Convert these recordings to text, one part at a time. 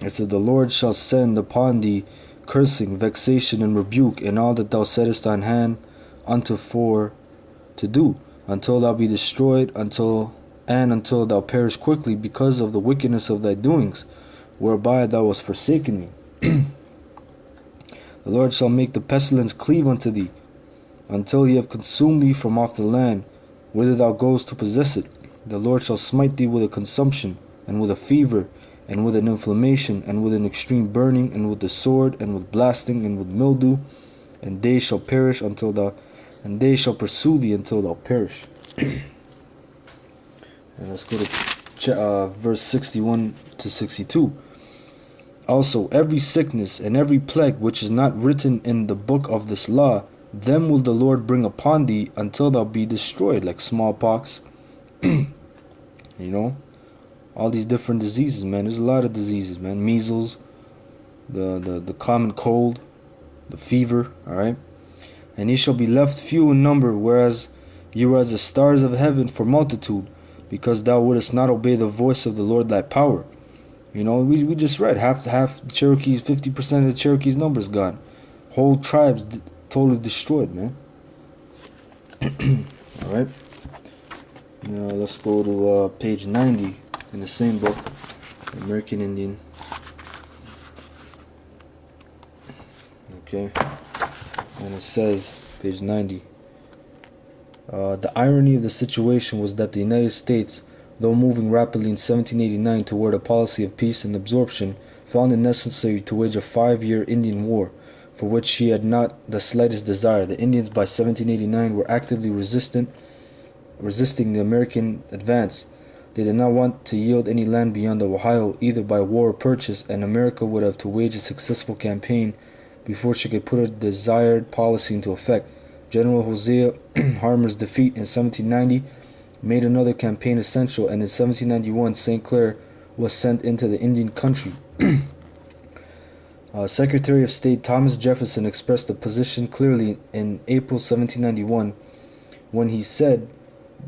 It says, the Lord shall send upon thee cursing, vexation, and rebuke, in all that thou settest thine hand unto for to do, until thou be destroyed, until thou perish quickly, because of the wickedness of thy doings, whereby thou hast forsaken me. The Lord shall make the pestilence cleave unto thee, until he have consumed thee from off the land, whither thou goest to possess it. The Lord shall smite thee with a consumption, and with a fever, and with an inflammation, and with an extreme burning, and with the sword, and with blasting, and with mildew, and they shall perish until thou, and they shall pursue thee until thou perish. And let's go to verse 61 to 62. Also, every sickness and every plague which is not written in the book of this law, them will the Lord bring upon thee until thou be destroyed, like smallpox. All these different diseases, man. There's a lot of diseases, man. Measles, the common cold, the fever, alright? And ye shall be left few in number, whereas you are as the stars of heaven for multitude, because thou wouldest not obey the voice of the Lord thy power. We just read half the Cherokees, 50% of the Cherokees' numbers gone. Whole tribes totally destroyed, man. Alright. Now let's go to page 90 in the same book, American Indian. Okay. And it says, page 90, the irony of the situation was that the United States, though moving rapidly in 1789 toward a policy of peace and absorption, found it necessary to wage a 5-year Indian war, for which she had not the slightest desire. The Indians by 1789 were actively resisting the American advance. They did not want to yield any land beyond the Ohio, either by war or purchase, and America would have to wage a successful campaign before she could put her desired policy into effect. General Hosea Harmer's defeat in 1790 made another campaign essential, and in 1791 St. Clair was sent into the Indian country. Secretary of State Thomas Jefferson expressed the position clearly in April 1791 when he said,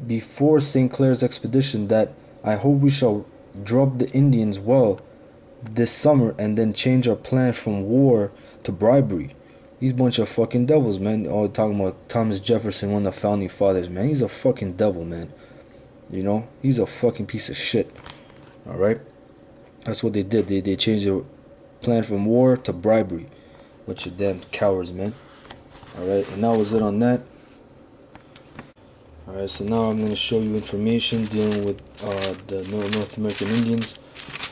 before St. Clair's expedition, that I hope we shall drub the Indians well this summer and then change our plan from war to bribery. These bunch of fucking devils, man. All talking about Thomas Jefferson, one of the founding fathers, man. He's a fucking devil, man. He's a fucking piece of shit. Alright? That's what they did. They changed their plan from war to bribery. Bunch of damn cowards, man. Alright, and that was it on that. Alright, so now I'm going to show you information dealing with the North American Indians.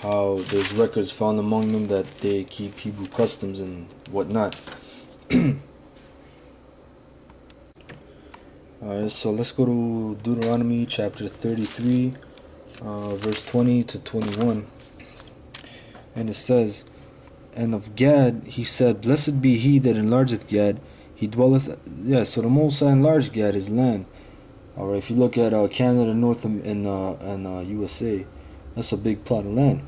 How there's records found among them that they keep Hebrew customs and whatnot. Alright, so let's go to Deuteronomy chapter 33, verse 20 to 21. And it says, and of Gad he said, blessed be he that enlargeth Gad, he dwelleth. Yeah, so the Most High enlarged Gad, his land. Alright, if you look at Canada, North and USA, that's a big plot of land.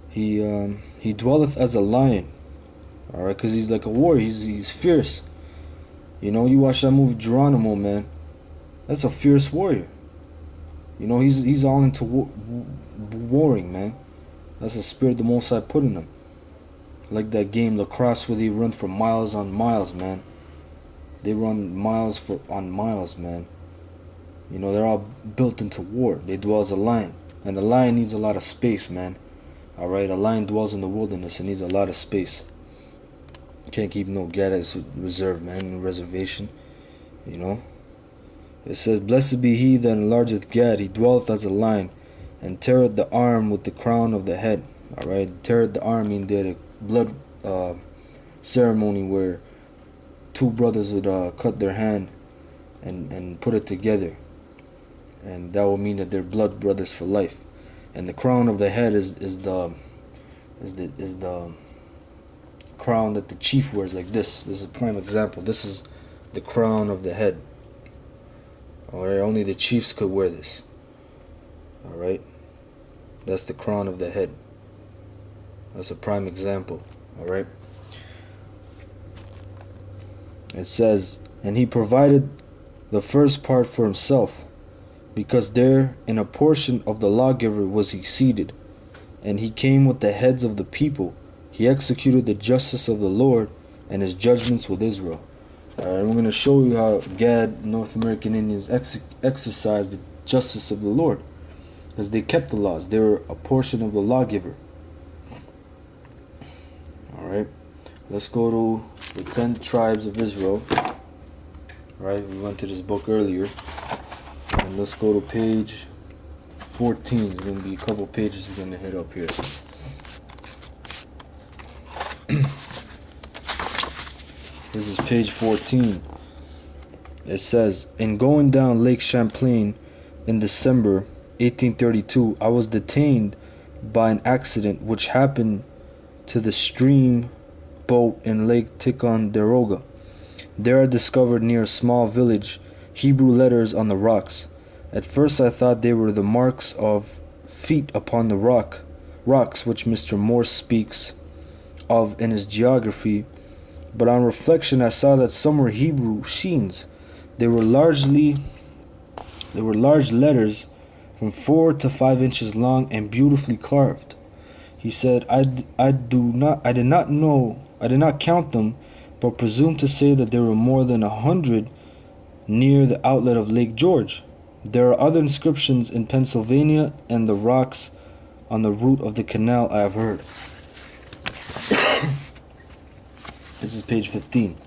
He dwelleth as a lion. Alright, because he's like a warrior. He's fierce. You watch that movie Geronimo, man. That's a fierce warrior. He's all into warring, man. That's the spirit the Most High put in him. Like that game Lacrosse, where they run for miles on miles, man. They run miles on miles, man. They're all built into war. They dwell as a lion. And the lion needs a lot of space, man. Alright, a lion dwells in the wilderness and needs a lot of space. You can't keep no Gad as reserve, man, reservation. It says, blessed be he that enlargeth Gad, he dwelleth as a lion, and teareth the arm with the crown of the head. Alright, teareth the arm means they had a blood ceremony where two brothers would cut their hand and put it together, and that will mean that they're blood brothers for life. And the crown of the head is the crown that the chief wears, like this. This is a prime example. This is the crown of the head. Alright, only the chiefs could wear this. Alright, that's the crown of the head. That's a prime example. Alright. It says, and he provided the first part for himself, because there in a portion of the lawgiver was he seated. and he came with the heads of the people. He executed the justice of the Lord and his judgments with Israel. Alright, we're going to show you how Gad, North American Indians, exercised the justice of the Lord. Because they kept the laws. They were a portion of the lawgiver. Alright, let's go to the 10 tribes of Israel. Alright, we went to this book earlier. And let's go to page 14. There's going to be a couple pages we're going to hit up here. This is page 14. It says, in going down Lake Champlain in December 1832, I was detained by an accident which happened to the stream boat in Lake Ticonderoga. There I discovered near a small village Hebrew letters on the rocks. At first I thought they were the marks of feet upon the rocks which Mr. Morse speaks of in his geography, but on reflection I saw that some were Hebrew sheens. They were large letters from 4 to 5 inches long and beautifully carved. He said, I did not count them, but presume to say that there were more than 100 near the outlet of Lake George. There are other inscriptions in Pennsylvania and the rocks on the route of the canal I have heard. This is page 15.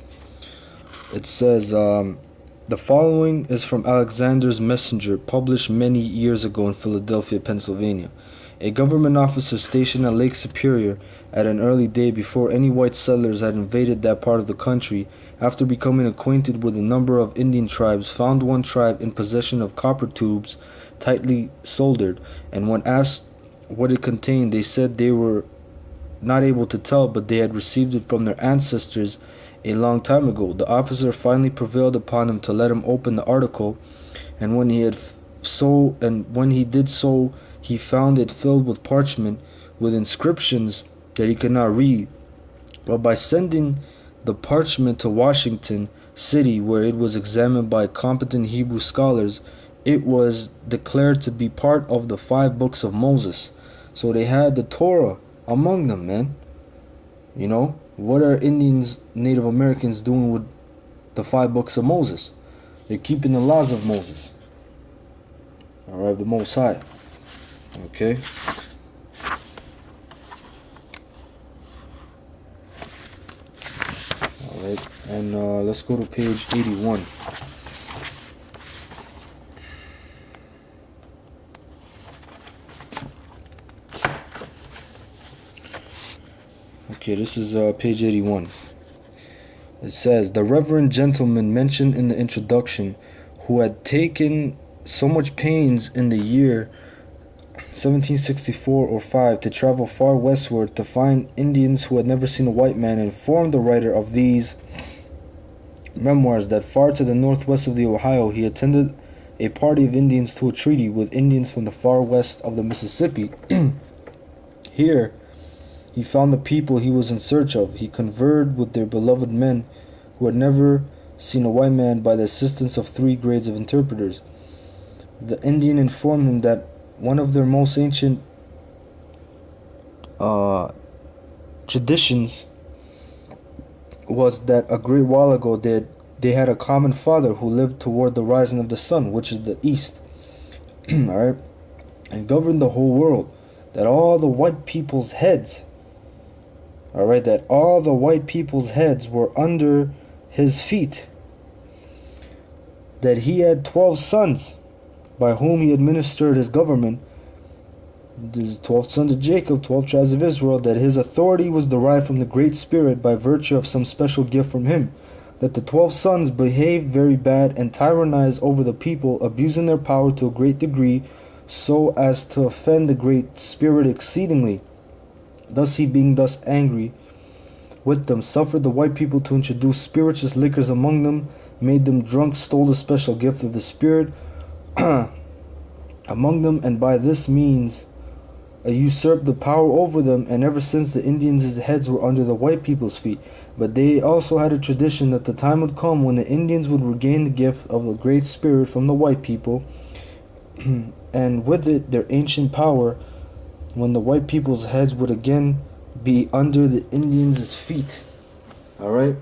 It says, the following is from Alexander's Messenger, published many years ago in Philadelphia, Pennsylvania. A government officer stationed at Lake Superior at an early day before any white settlers had invaded that part of the country, after becoming acquainted with a number of Indian tribes, found one tribe in possession of copper tubes tightly soldered, and when asked what it contained, they said they were not able to tell, but they had received it from their ancestors a long time ago. The officer finally prevailed upon him to let him open the article, and when he did so, he found it filled with parchment with inscriptions that he could not read. But by sending the parchment to Washington City, where it was examined by competent Hebrew scholars, it was declared to be part of the 5 books of Moses. So they had the Torah among them, man. You know, what are Indians, Native Americans doing with the 5 books of Moses? They're keeping the laws of Moses. Alright, the Most High. Okay. Alright, and let's go to page 81. Okay, this is page 81. It says, the reverend gentleman mentioned in the introduction, who had taken so much pains in the year 1764 or 5 to travel far westward to find Indians who had never seen a white man, informed the writer of these memoirs that far to the northwest of the Ohio he attended a party of Indians to a treaty with Indians from the far west of the Mississippi. Here he found the people he was in search of. He conferred with their beloved men who had never seen a white man by the assistance of 3 grades of interpreters. The Indian informed him that one of their most ancient traditions was that a great while ago they had a common father who lived toward the rising of the sun, which is the east, alright, and governed the whole world, that all the white people's heads, alright, that all the white people's heads were under his feet, that he had 12 sons by whom he administered his government. There's 12 sons of Jacob, 12 tribes of Israel, that his authority was derived from the Great Spirit by virtue of some special gift from him, that the 12 sons behaved very bad and tyrannized over the people, abusing their power to a great degree, so as to offend the Great Spirit exceedingly. Thus he, being thus angry with them, suffered the white people to introduce spirituous liquors among them, made them drunk, stole the special gift of the Spirit among them, and by this means usurped the power over them. And ever since, the Indians' heads were under the white people's feet. But they also had a tradition that the time would come when the Indians would regain the gift of the Great Spirit from the white people, and with it their ancient power, when the white people's heads would again be under the Indians' feet. Alright?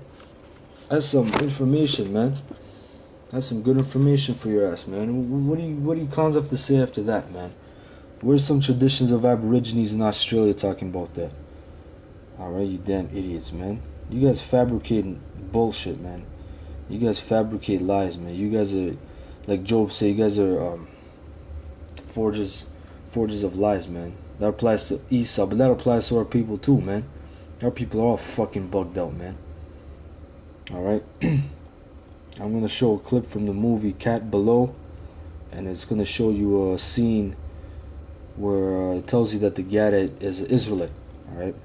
That's some information, man. That's some good information for your ass, man. What do you clowns have to say after that, man? Where's some traditions of Aborigines in Australia talking about that? Alright, you damn idiots, man. You guys fabricating bullshit, man. You guys fabricate lies, man. You guys are, like Job said, you guys are forgers of lies, man. That applies to Esau, but that applies to our people too, man. Our people are all fucking bugged out, man. Alright? I'm gonna show a clip from the movie Cat Below, and it's gonna show you a scene where it tells you that the Gad is an Israelite. Alright?